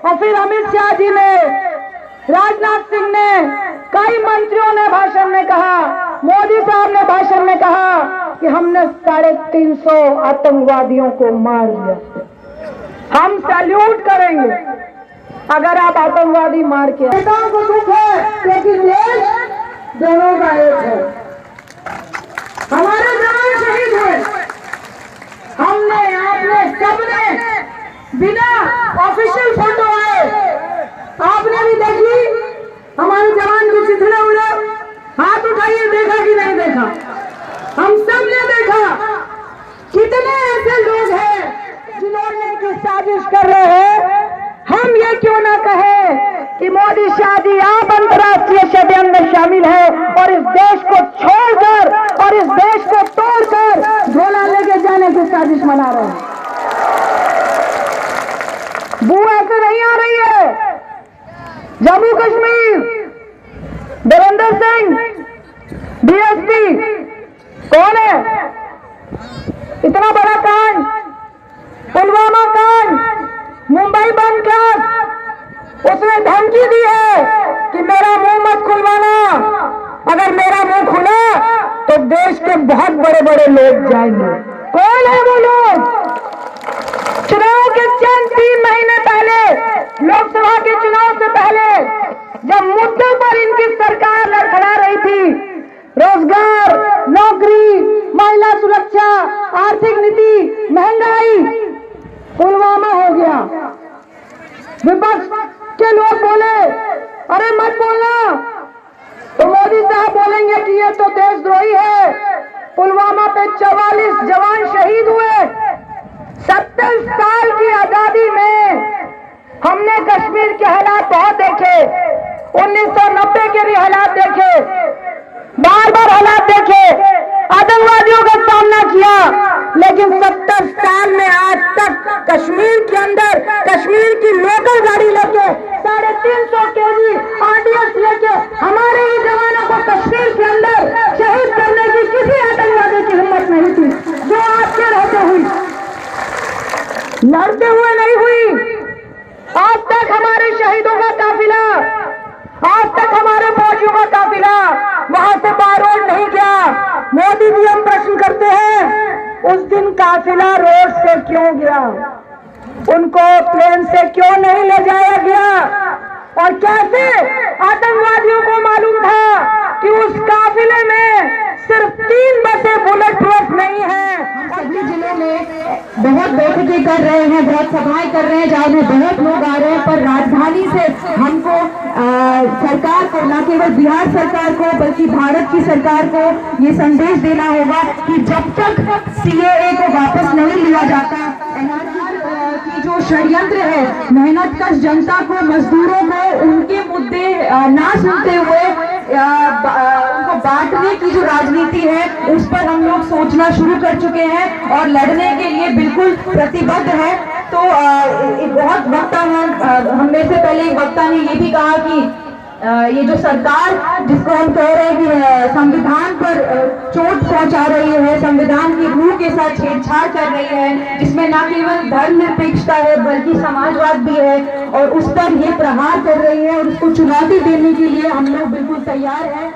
और फिर अमित शाह जी ने, राजनाथ सिंह ने, कई मंत्रियों ने भाषण में कहा, मोदी साहब ने भाषण में कहा कि हमने 350 आतंकवादियों को मार दिया। हम सैल्यूट करेंगे अगर आप आतंकवादी मार के। नेताओं को दुख है लेकिन देश दोनों का एक है। हमारे जवान शहीद हुए, हमने, आपने, सबने बिना ऑफिशियल फोटो आए आपने भी देखी हमारे जवान के चिथड़े उड़े। हाथ उठाइए, देखा कि नहीं देखा? हम सब ने देखा। कितने ऐसे लोग हैं जिन्होंने की साजिश कर रहे हैं। हम ये क्यों ना कहे कि मोदी शाह जी आप अंतर्राष्ट्रीय षड्यंत्र में शामिल है और इस देश को छोड़कर और इस देश को तोड़कर झोला लेके जाने की साजिश बना रहे हैं। बुआ से नहीं आ रही है। जम्मू कश्मीर, देवेंद्र सिंह डीएसपी कौन है? इतना बड़ा कांड, पुलवामा कांड, मुंबई बम कांड, उसने धमकी दी है कि मेरा मुंह मत खुलवाना, अगर मेरा मुंह खुला तो देश के बहुत बड़े बड़े लोग जाएंगे। कौन है वो लोग? चुनाव के चंद 3 महीने पहले, लोकसभा के चुनाव से पहले, जब मुद्दों पर इनकी सरकार लड़खड़ा रही थी, रोजगार, नौकरी, महिला सुरक्षा, आर्थिक नीति, महंगाई, पुलवामा हो गया। विपक्ष के लोग बोले अरे मत बोलना, तो मोदी साहब बोलेंगे कि ये तो देशद्रोही है। पुलवामा पे 44 जवान शहीद हुए। 70 साल की आजादी में हमने कश्मीर के हालात बहुत देखे, 1990 के भी हालात देखे, बार बार हालात देखे, आतंकवादियों का सामना किया, लेकिन 70 साल में आज तक कश्मीर के अंदर कश्मीर की लोकल गाड़ी लेके 350 केजी आरडीएक्स लेके हमारे ही जवानों को कश्मीर के अंदर शहीद करने की किसी आतंकवादी की हिम्मत नहीं थी, जो आपके रहते हुई, लड़ते हुए नहीं हुई। आज तक हमारे शहीदों का काफिला, आज तक हमारे फौजियों का काफिला वहां से बारोड नहीं गया। मोदी जी, हम प्रश्न करते हैं, उस दिन काफिला रोड से क्यों गया? उनको प्लेन से क्यों नहीं ले जाया गया? और कैसे आतंकवादियों को मालूम था कि उस काफिले में सिर्फ 3 बसें बुलेट प्रूफ नहीं है? सभी जिलों में बहुत बैठकें कर रहे हैं, बहुत सभाएं कर रहे हैं, जहाँ में बहुत लोग आ रहे हैं, पर राजधानी से हमको सरकार को, न केवल बिहार सरकार को बल्कि भारत की सरकार को ये संदेश देना होगा कि जब तक सीएए को वापस नहीं लिया जाता, की जो षड्यंत्र है, मेहनत कश जनता को, मजदूरों को उनके मुद्दे ना सुनते हुए उनको बांटने की जो राजनीति है, उस पर हम लोग सोचना शुरू कर चुके हैं और लड़ने के लिए बिल्कुल प्रतिबद्ध है। तो बहुत वक्ता है, हम में से पहले एक वक्ता ने ये भी कहा कि ये जो सरकार, जिसको हम कह रहे हैं कि संविधान पर चोट पहुंचा रही है, संविधान की रूह के साथ छेड़छाड़ कर रही है, जिसमें न केवल धर्मनिरपेक्षता है बल्कि समाजवाद भी है, और उस पर ये प्रहार कर रही है और उसको चुनौती देने के लिए हम लोग बिल्कुल तैयार हैं।